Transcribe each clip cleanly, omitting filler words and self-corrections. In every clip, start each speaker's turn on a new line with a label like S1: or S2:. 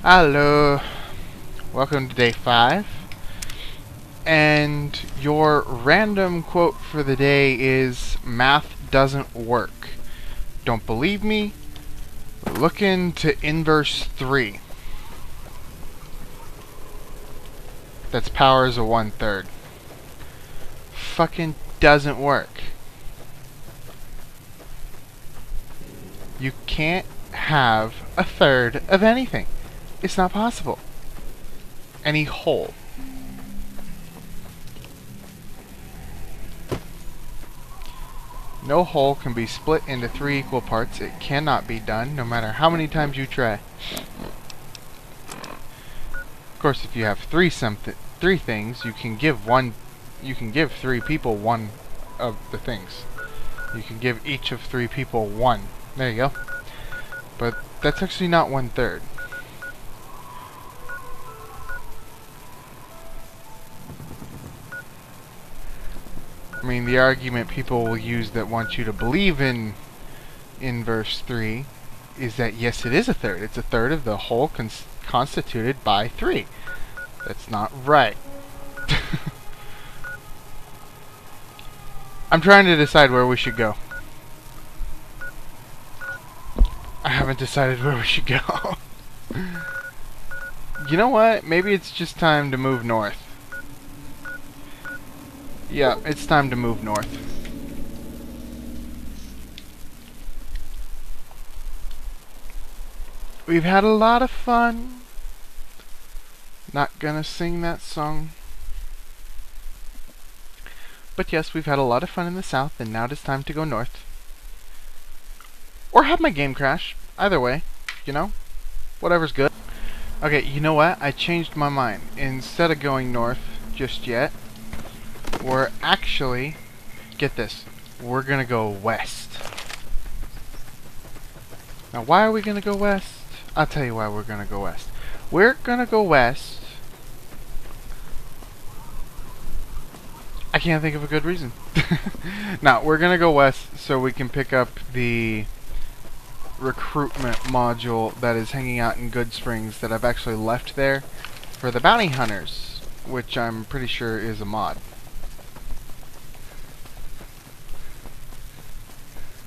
S1: Hello, welcome to day 5, and your random quote for the day is math doesn't work. Don't believe me? Look into inverse 3. That's power is a 1/3. Fucking doesn't work. You can't have a third of anything. It's not possible. Any whole. No whole can be split into 3 equal parts. It cannot be done, no matter how many times you try. Of course, if you have three things, you can give 3 people one of the things. You can give each of 3 people one. There you go. But that's actually not 1/3. I mean, the argument people will use that want you to believe in inverse 3 is that yes, it is a third. It's a third of the whole constituted by 3. That's not right. I'm trying to decide where we should go. I haven't decided where we should go. You know what? Maybe it's just time to move north. Yeah, it's time to move north. We've had a lot of fun. Not gonna sing that song. But yes, we've had a lot of fun in the south, and now it's time to go north. Or have my game crash. Either way, you know? Whatever's good. Okay, you know what? I changed my mind. Instead of going north just yet, we're actually, get this, we're gonna go west. Now, why are we gonna go west? I'll tell you why we're gonna go west. We're gonna go west. I can't think of a good reason. Now, we're gonna go west so we can pick up the recruitment module that is hanging out in Good Springs that I've actually left there for the bounty hunters, which I'm pretty sure is a mod.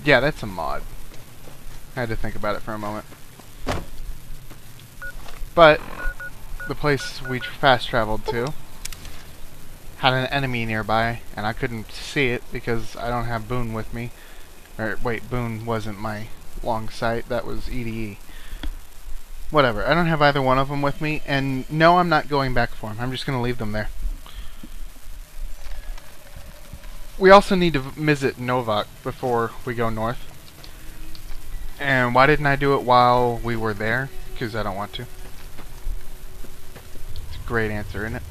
S1: Yeah, that's a mod. I had to think about it for a moment. But the place we fast traveled to had an enemy nearby, and I couldn't see it because I don't have Boone with me. Or wait, Boone wasn't my long sight, that was EDE. Whatever, I don't have either one of them with me, and no, I'm not going back for them. I'm just going to leave them there. We also need to visit Novak before we go north. And why didn't I do it while we were there? Because I don't want to. It's a great answer, isn't it?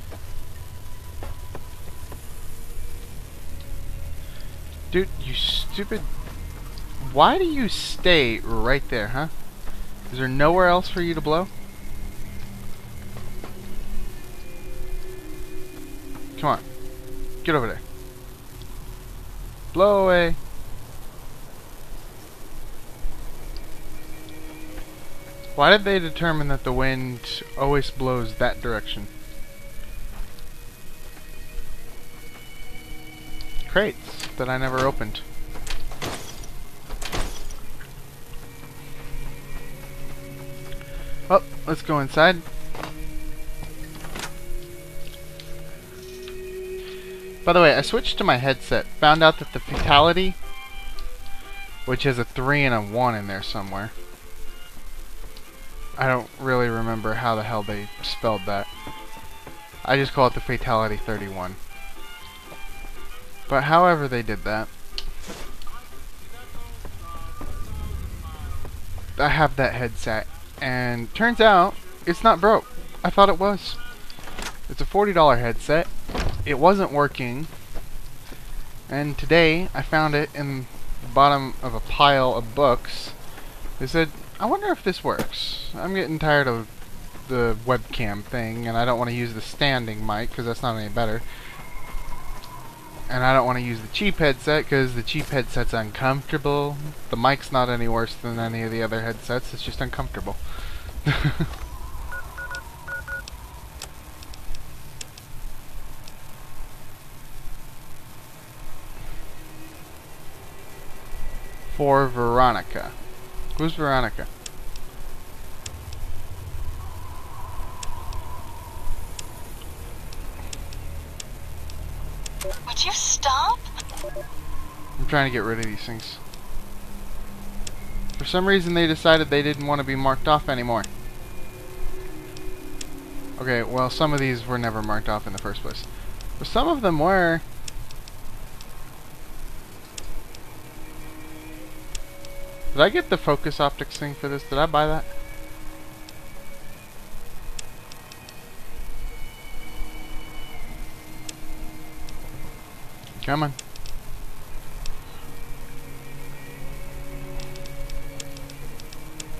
S1: Dude, you stupid... Why do you stay right there, huh? Is there nowhere else for you to blow? Come on. Get over there. Blow away. Why did they determine that the wind always blows that direction? Crates that I never opened. Well, let's go inside. By the way, I switched to my headset. Found out that the fatality, which has a 3 and a 1 in there somewhere. I don't really remember how the hell they spelled that. I just call it the fatality 31. But however they did that, I have that headset, and turns out it's not broke. I thought it was. It's a $40 headset. It wasn't working, and today I found it in the bottom of a pile of books. They said, I wonder if this works. I'm getting tired of the webcam thing, and I don't want to use the standing mic because that's not any better. And I don't want to use the cheap headset because the cheap headset's uncomfortable. The mic's not any worse than any of the other headsets, it's just uncomfortable. for Veronica. Who's Veronica?
S2: Would you stop?
S1: I'm trying to get rid of these things. For some reason they decided they didn't want to be marked off anymore. Okay, well some of these were never marked off in the first place. But some of them were. Did I get the focus optics thing for this? Did I buy that? Come on.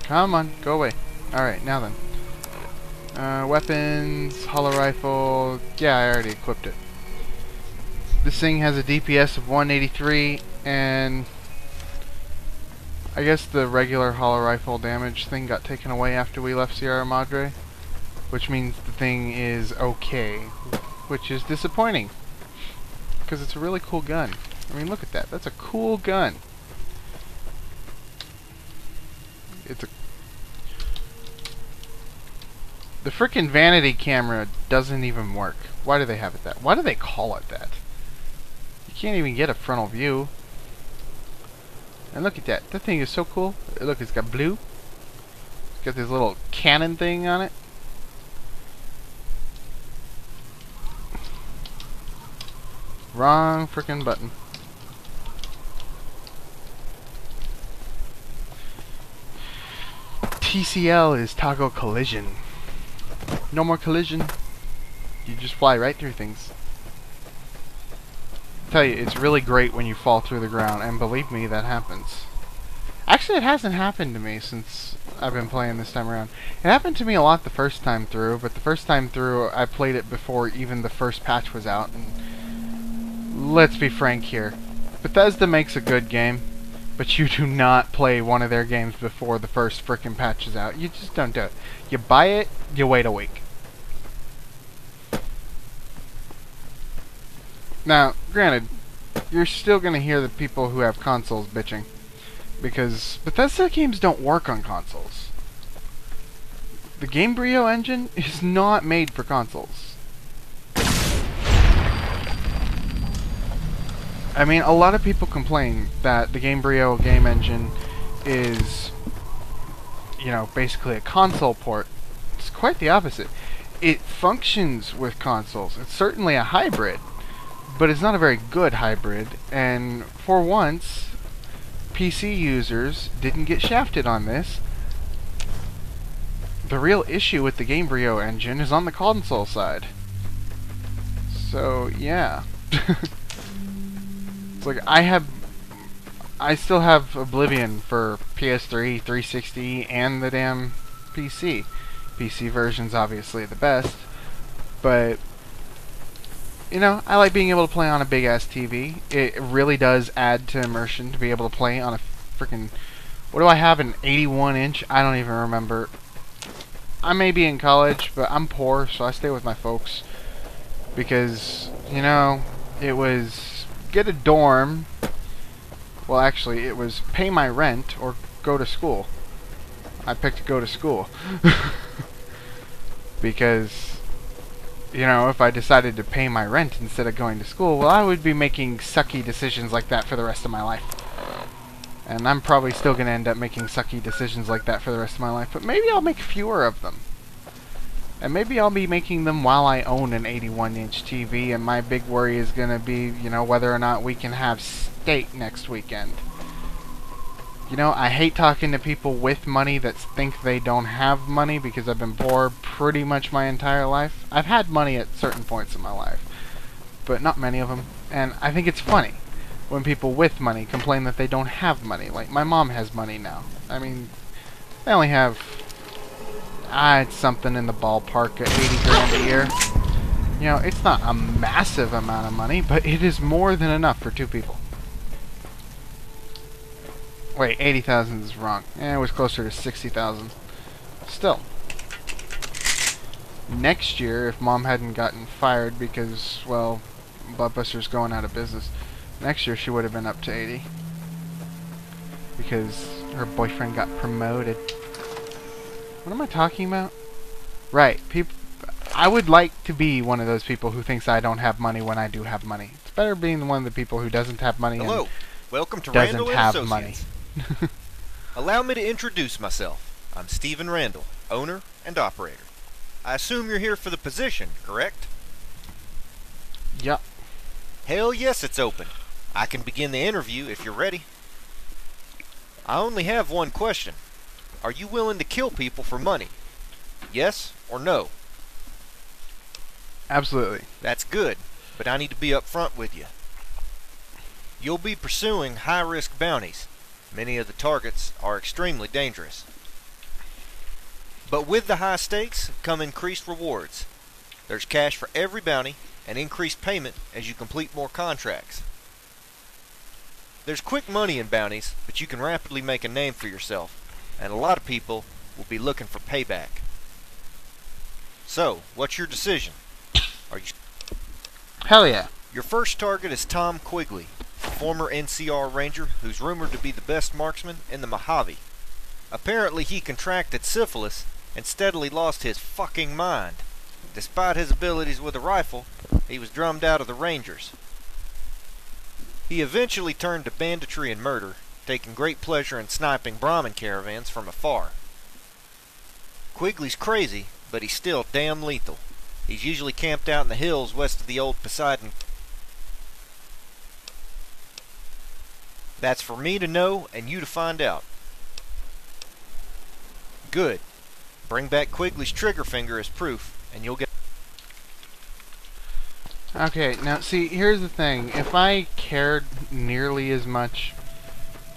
S1: Come on, go away. Alright, now then. Weapons, hollow rifle. Yeah, I already equipped it. This thing has a DPS of 183, and I guess the regular hollow rifle damage thing got taken away after we left Sierra Madre, which means the thing is okay, which is disappointing, because it's a really cool gun. I mean, look at that. That's a cool gun. It's a... The frickin' vanity camera doesn't even work. Why do they have it that? Why do they call it that? You can't even get a frontal view. And look at that. That thing is so cool. Look, it's got blue. It's got this little cannon thing on it. Wrong frickin' button. TCL is toggle collision. No more collision. You just fly right through things. I tell you, it's really great when you fall through the ground, and believe me, that happens. Actually, it hasn't happened to me since I've been playing this time around. It happened to me a lot the first time through, but the first time through, I played it before even the first patch was out, and let's be frank here. Bethesda makes a good game, but you do not play one of their games before the first frickin' patch is out. You just don't do it. You buy it, you wait a week. Now, granted, you're still going to hear the people who have consoles bitching, because Bethesda games don't work on consoles. The Gamebryo engine is not made for consoles. I mean, a lot of people complain that the Gamebryo game engine is, you know, basically a console port. It's quite the opposite. It functions with consoles. It's certainly a hybrid, but it's not a very good hybrid, and for once, PC users didn't get shafted on this. The real issue with the Gamebryo engine is on the console side. So, yeah. It's like, I still have Oblivion for PS3, 360, and the damn PC. PC version's obviously the best, but you know, I like being able to play on a big-ass TV. It really does add to immersion to be able to play on a freaking... What do I have, an 81-inch? I don't even remember. I may be in college, but I'm poor, so I stay with my folks. Because, you know, it was get a dorm. Well, actually, it was pay my rent or go to school. I picked go to school. Because... you know, if I decided to pay my rent instead of going to school, well, I would be making sucky decisions like that for the rest of my life. And I'm probably still going to end up making sucky decisions like that for the rest of my life, but maybe I'll make fewer of them. And maybe I'll be making them while I own an 81-inch TV, and my big worry is going to be, you know, whether or not we can have steak next weekend. You know, I hate talking to people with money that think they don't have money, because I've been poor pretty much my entire life. I've had money at certain points in my life, but not many of them. And I think it's funny when people with money complain that they don't have money. Like, my mom has money now. I mean, they only have, it's something in the ballpark of 80 grand a year. You know, it's not a massive amount of money, but it is more than enough for two people. Wait, 80,000 is wrong. It was closer to 60,000. Still. Next year, if Mom hadn't gotten fired because, well, Blockbuster's going out of business, next year she would have been up to 80. because her boyfriend got promoted. What am I talking about? Right, people. I would like to be one of those people who thinks I don't have money when I do have money. It's better being one of the people who doesn't have money
S2: Hello,
S1: and
S2: welcome to
S1: doesn't
S2: Randall
S1: have
S2: and
S1: money.
S2: Associates. Allow me to introduce myself. I'm Stephen Randall, owner and operator. I assume you're here for the position, correct?
S1: Yup.
S2: Hell yes, it's open. I can begin the interview if you're ready. I only have one question. Are you willing to kill people for money? Yes or no?
S1: Absolutely.
S2: That's good, but I need to be upfront with you. You'll be pursuing high-risk bounties. Many of the targets are extremely dangerous. But with the high stakes come increased rewards. There's cash for every bounty and increased payment as you complete more contracts. There's quick money in bounties, but you can rapidly make a name for yourself, and a lot of people will be looking for payback. So, what's your decision? Are you...
S1: Hell yeah.
S2: Your first target is Tom Quigley, a former NCR Ranger who's rumored to be the best marksman in the Mojave. Apparently he contracted syphilis and steadily lost his fucking mind. Despite his abilities with a rifle, he was drummed out of the Rangers. He eventually turned to banditry and murder, taking great pleasure in sniping Brahmin caravans from afar. Quigley's crazy, but he's still damn lethal. He's usually camped out in the hills west of the old Poseidon. That's for me to know and you to find out. Good. Bring back Quigley's trigger finger as proof, and you'll get...
S1: Okay, now see, here's the thing. If I cared nearly as much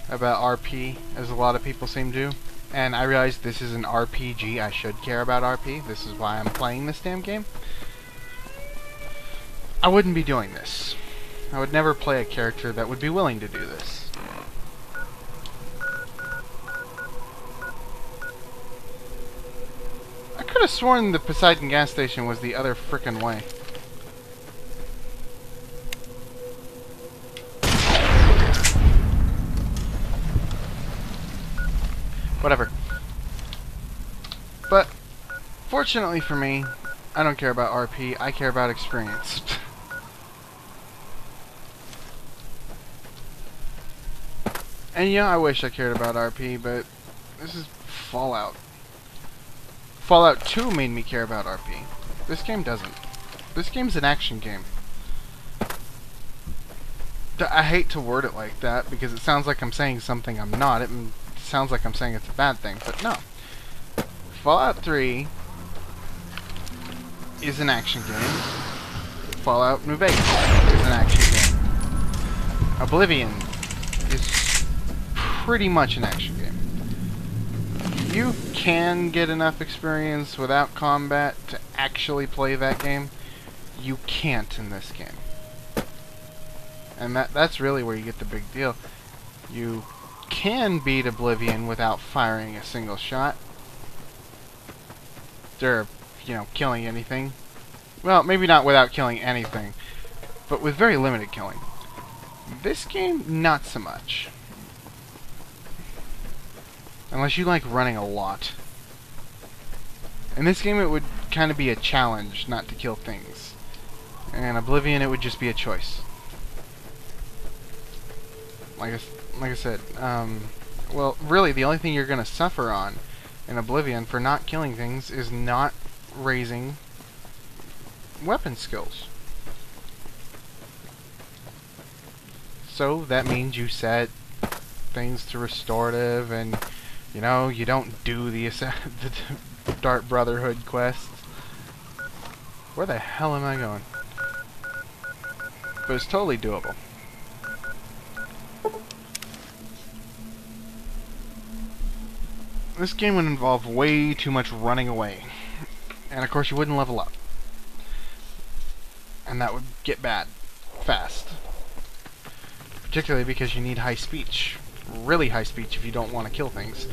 S1: about RP as a lot of people seem to, and I realize this is an RPG, I should care about RP, this is why I'm playing this damn game, I wouldn't be doing this. I would never play a character that would be willing to do this. I could have sworn the Poseidon gas station was the other frickin' way. Whatever. But, fortunately for me, I don't care about RP, I care about experience. And yeah, I wish I cared about RP, but this is Fallout. Fallout 2 made me care about RP. This game doesn't. This game's an action game. I hate to word it like that, because it sounds like I'm saying something I'm not. It sounds like I'm saying it's a bad thing, but no. Fallout 3 is an action game. Fallout New Vegas is an action game. Oblivion is pretty much an action game. You can get enough experience without combat to actually play that game. You can't in this game. And that's really where you get the big deal. You can beat Oblivion without firing a single shot. Or, you know, killing anything. Well, maybe not without killing anything, but with very limited killing. This game, not so much. Unless you like running a lot. In this game, it would kind of be a challenge not to kill things. And Oblivion, it would just be a choice. Like I said, well, really, the only thing you're going to suffer on in Oblivion for not killing things is not raising weapon skills. So that means you set things to restorative, and you know, you don't do the Dark Brotherhood quests. Where the hell am I going? But it's totally doable. This game would involve way too much running away. And of course you wouldn't level up. And that would get bad. Fast. Particularly because you need high speech. Really high speech if you don't want to kill things.